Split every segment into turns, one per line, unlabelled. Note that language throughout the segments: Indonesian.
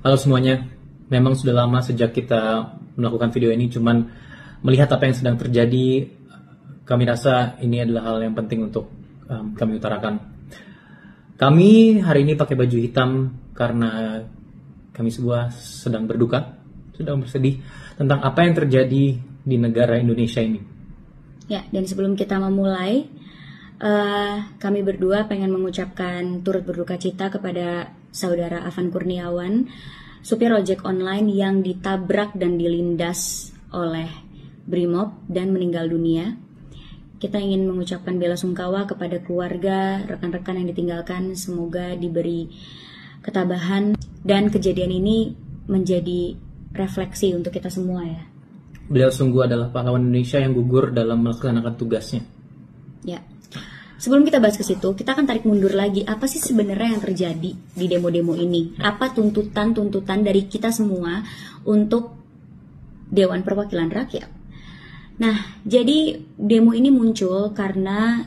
Halo semuanya, memang sudah lama sejak kita melakukan video ini, cuman melihat apa yang sedang terjadi, kami rasa ini adalah hal yang penting untuk kami utarakan. Kami hari ini pakai baju hitam karena kami semua sedang berduka, sedang bersedih tentang apa yang terjadi di negara Indonesia ini.
Ya, dan sebelum kita memulai, kami berdua pengen mengucapkan turut berduka cita kepada saudara Afan Kurniawan, supir ojek online yang ditabrak dan dilindas oleh Brimob dan meninggal dunia. Kita ingin mengucapkan bela sungkawa kepada keluarga, rekan-rekan yang ditinggalkan, semoga diberi ketabahan dan kejadian ini menjadi refleksi untuk kita semua ya.
Beliau sungguh adalah pahlawan Indonesia yang gugur dalam melaksanakan tugasnya.
Ya. Sebelum kita bahas ke situ, kita akan tarik mundur lagi. Apa sih sebenarnya yang terjadi di demo-demo ini? Apa tuntutan-tuntutan dari kita semua untuk Dewan Perwakilan Rakyat? Nah, jadi demo ini muncul karena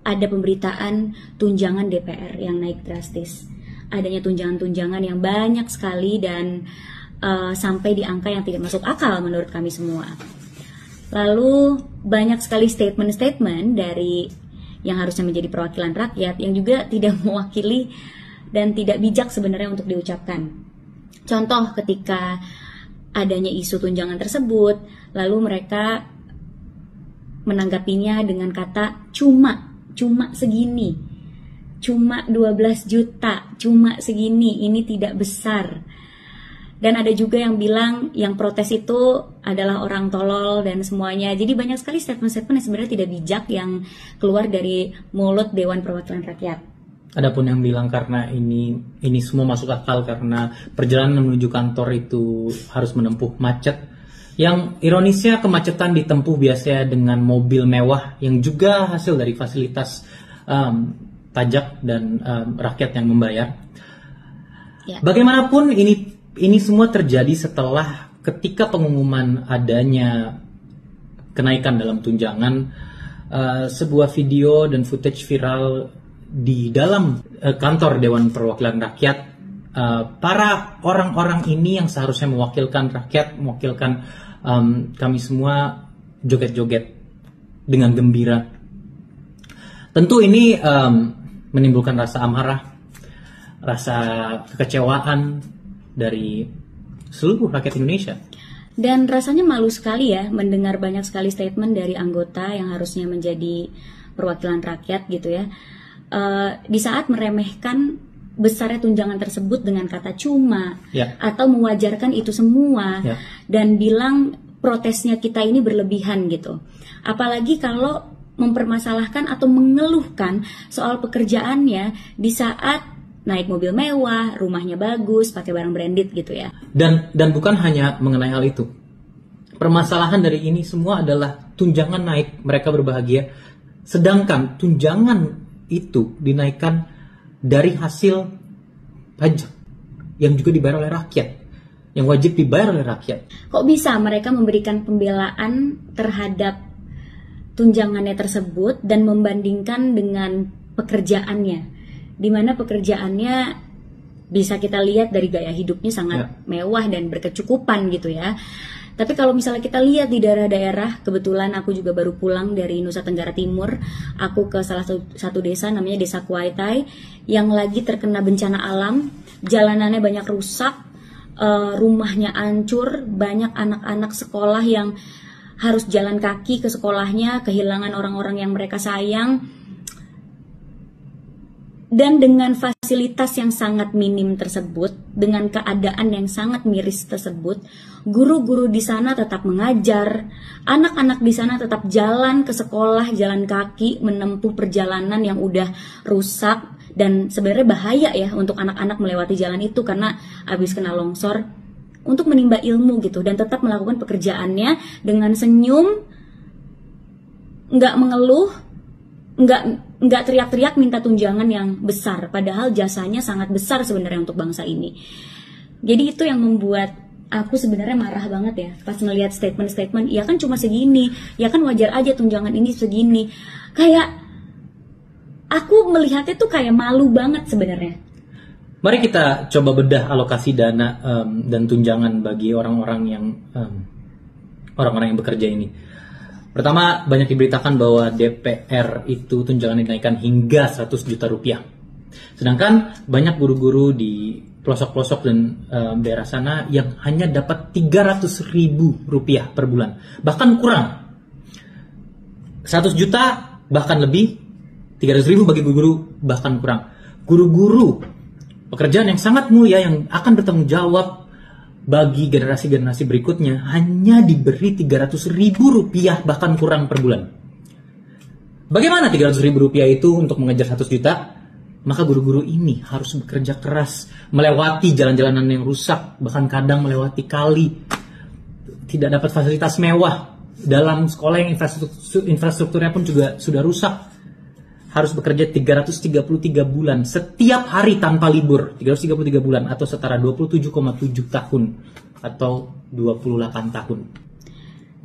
ada pemberitaan tunjangan DPR yang naik drastis. Adanya tunjangan-tunjangan yang banyak sekali dan sampai di angka yang tidak masuk akal menurut kami semua. Lalu banyak sekali statement-statement dari yang harusnya menjadi perwakilan rakyat yang juga tidak mewakili dan tidak bijak sebenarnya untuk diucapkan. Contoh ketika adanya isu tunjangan tersebut, lalu mereka menanggapinya dengan kata cuma segini, cuma 12 juta, cuma segini, ini tidak besar. Dan ada juga yang bilang yang protes itu adalah orang tolol dan semuanya. Jadi banyak sekali statement-statement yang sebenarnya tidak bijak yang keluar dari mulut Dewan Perwakilan Rakyat.
Adapun yang bilang karena ini semua masuk akal karena perjalanan menuju kantor itu harus menempuh macet. Yang ironisnya kemacetan ditempuh biasanya dengan mobil mewah yang juga hasil dari fasilitas pajak dan rakyat yang membayar. Ya. Bagaimanapun ini semua terjadi setelah ketika pengumuman adanya kenaikan dalam tunjangan, sebuah video dan footage viral di dalam kantor Dewan Perwakilan Rakyat. Para orang-orang ini yang seharusnya mewakilkan rakyat, mewakilkan kami semua joget-joget dengan gembira. Tentu ini menimbulkan rasa amarah, rasa kekecewaan dari seluruh rakyat Indonesia.
Dan rasanya malu sekali ya mendengar banyak sekali statement dari anggota yang harusnya menjadi perwakilan rakyat gitu ya. Di saat meremehkan besarnya tunjangan tersebut dengan kata cuma atau mewajarkan itu semua dan bilang protesnya kita ini berlebihan gitu. Apalagi kalau mempermasalahkan atau mengeluhkan soal pekerjaannya di saat naik mobil mewah, rumahnya bagus, pakai barang branded gitu ya.
Dan bukan hanya mengenai hal itu. Permasalahan dari ini semua adalah tunjangan naik, mereka berbahagia. Sedangkan tunjangan itu dinaikkan dari hasil pajak yang juga dibayar oleh rakyat, yang wajib dibayar oleh rakyat.
Kok bisa mereka memberikan pembelaan terhadap tunjangannya tersebut dan membandingkan dengan pekerjaannya? Di mana pekerjaannya bisa kita lihat dari gaya hidupnya sangat mewah dan berkecukupan gitu ya. Tapi kalau misalnya kita lihat di daerah-daerah, kebetulan aku juga baru pulang dari Nusa Tenggara Timur, aku ke salah satu desa namanya Desa Kuaitai yang lagi terkena bencana alam, jalanannya banyak rusak, rumahnya hancur, banyak anak-anak sekolah yang harus jalan kaki ke sekolahnya, kehilangan orang-orang yang mereka sayang. Dan dengan fasilitas yang sangat minim tersebut, dengan keadaan yang sangat miris tersebut, guru-guru di sana tetap mengajar, anak-anak di sana tetap jalan ke sekolah, jalan kaki, menempuh perjalanan yang udah rusak, dan sebenarnya bahaya ya untuk anak-anak melewati jalan itu karena habis kena longsor, untuk menimba ilmu gitu, dan tetap melakukan pekerjaannya dengan senyum, nggak mengeluh, nggak teriak-teriak minta tunjangan yang besar, padahal jasanya sangat besar sebenarnya untuk bangsa ini. Jadi itu yang membuat aku sebenarnya marah banget ya pas ngelihat statement-statement, ya kan cuma segini, ya kan wajar aja tunjangan ini segini. Kayak aku melihatnya tuh kayak malu banget sebenarnya.
Mari kita coba bedah alokasi dana dan tunjangan bagi orang-orang yang bekerja ini. Pertama, banyak diberitakan bahwa DPR itu tunjangan dinaikkan hingga 100 juta rupiah. Sedangkan banyak guru-guru di pelosok-pelosok dan daerah sana yang hanya dapat 300 ribu rupiah per bulan. Bahkan kurang. 100 juta bahkan lebih, 300 ribu bagi guru-guru bahkan kurang. Guru-guru, pekerjaan yang sangat mulia yang akan bertanggung jawab bagi generasi-generasi berikutnya, hanya diberi 300 ribu rupiah bahkan kurang per bulan. Bagaimana 300 ribu rupiah itu untuk mengejar 100 juta? Maka guru-guru ini harus bekerja keras, melewati jalan-jalanan yang rusak, bahkan kadang melewati kali, tidak dapat fasilitas mewah. Dalam sekolah yang infrastrukturnya pun juga sudah rusak. Harus bekerja 333 bulan setiap hari tanpa libur, 333 bulan atau setara 27,7 tahun atau 28 tahun.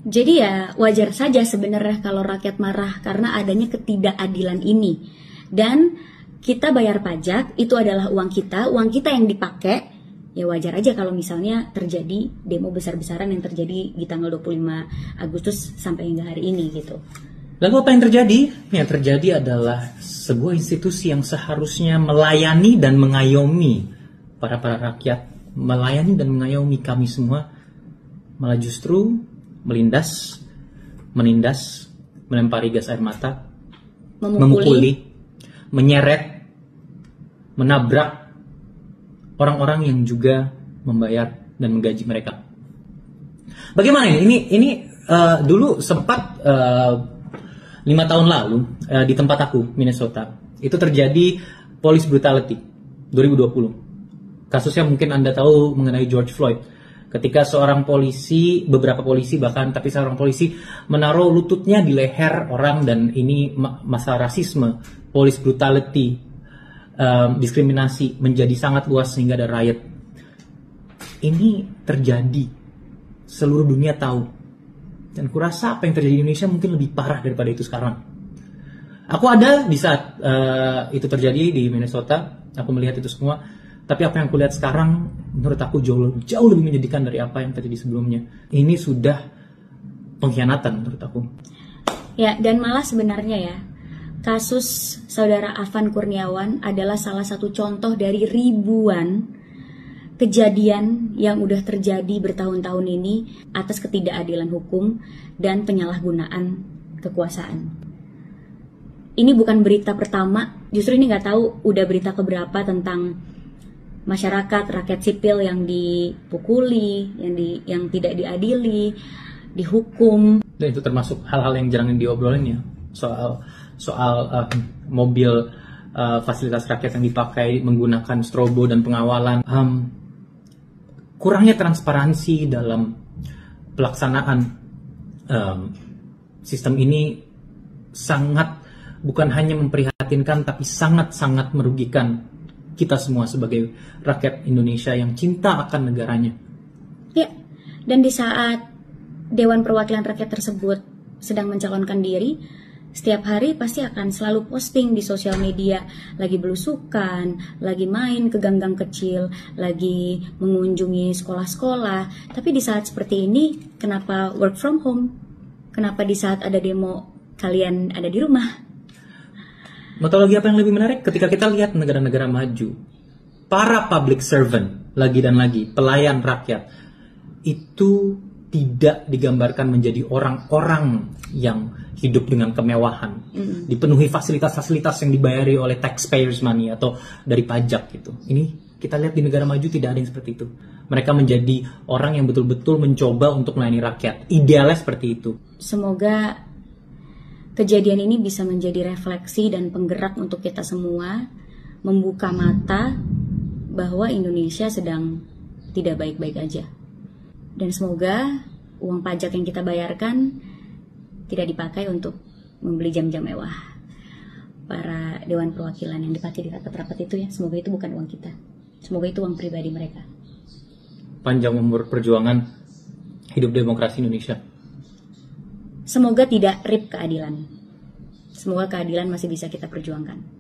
Jadi ya wajar saja sebenarnya kalau rakyat marah karena adanya ketidakadilan ini. Dan kita bayar pajak, itu adalah uang kita yang dipakai. Ya wajar aja kalau misalnya terjadi demo besar-besaran yang terjadi di tanggal 25 Agustus sampai hingga hari ini gitu.
Lalu apa yang terjadi? Yang terjadi adalah sebuah institusi yang seharusnya melayani dan mengayomi para rakyat, melayani dan mengayomi kami semua, malah justru menindas, melempari gas air mata, memukuli, menyeret, menabrak orang-orang yang juga membayar dan menggaji mereka. Bagaimana ini? Ini dulu sempat 5 tahun lalu di tempat aku, Minnesota, itu terjadi police brutality 2020. Kasusnya mungkin Anda tahu mengenai George Floyd. Ketika seorang polisi, beberapa polisi bahkan, tapi seorang polisi menaruh lututnya di leher orang, dan ini masalah rasisme, police brutality, diskriminasi menjadi sangat luas sehingga ada riot. Ini terjadi, seluruh dunia tahu. Dan kurasa apa yang terjadi di Indonesia mungkin lebih parah daripada itu sekarang. Aku ada di saat itu terjadi di Minnesota, aku melihat itu semua. Tapi apa yang aku lihat sekarang, menurut aku jauh lebih menyedihkan dari apa yang terjadi sebelumnya. Ini sudah pengkhianatan menurut aku.
Ya, dan malah sebenarnya ya, kasus saudara Afan Kurniawan adalah salah satu contoh dari ribuan kejadian yang udah terjadi bertahun-tahun ini atas ketidakadilan hukum dan penyalahgunaan kekuasaan. Ini bukan berita pertama, justru ini nggak tahu udah berita keberapa tentang masyarakat, rakyat sipil yang dipukuli, yang tidak diadili, dihukum.
Dan itu termasuk hal-hal yang jarang diobrolin ya, soal mobil fasilitas rakyat yang dipakai menggunakan strobo dan pengawalan. Kurangnya transparansi dalam pelaksanaan sistem ini sangat, bukan hanya memprihatinkan, tapi sangat-sangat merugikan kita semua sebagai rakyat Indonesia yang cinta akan negaranya.
Ya, dan di saat Dewan Perwakilan Rakyat tersebut sedang mencalonkan diri, setiap hari pasti akan selalu posting di sosial media, lagi belusukan, lagi main ke gang-gang kecil, lagi mengunjungi sekolah-sekolah. Tapi di saat seperti ini, kenapa work from home? Kenapa di saat ada demo kalian ada di rumah?
Metodologi apa yang lebih menarik ketika kita lihat negara-negara maju, para public servant, lagi dan lagi, pelayan rakyat, itu tidak digambarkan menjadi orang-orang yang hidup dengan kemewahan, dipenuhi fasilitas-fasilitas yang dibayari oleh taxpayers money atau dari pajak gitu. Ini kita lihat di negara maju tidak ada yang seperti itu. Mereka menjadi orang yang betul-betul mencoba untuk melayani rakyat. Idealnya seperti itu.
Semoga kejadian ini bisa menjadi refleksi dan penggerak untuk kita semua, membuka mata bahwa Indonesia sedang tidak baik-baik aja. Dan semoga uang pajak yang kita bayarkan tidak dipakai untuk membeli jam-jam mewah para Dewan Perwakilan yang dipakai di rapat-rapat itu ya. Semoga itu bukan uang kita. Semoga itu uang pribadi mereka.
Panjang umur perjuangan, hidup demokrasi Indonesia.
Semoga tidak rip keadilan. Semoga keadilan masih bisa kita perjuangkan.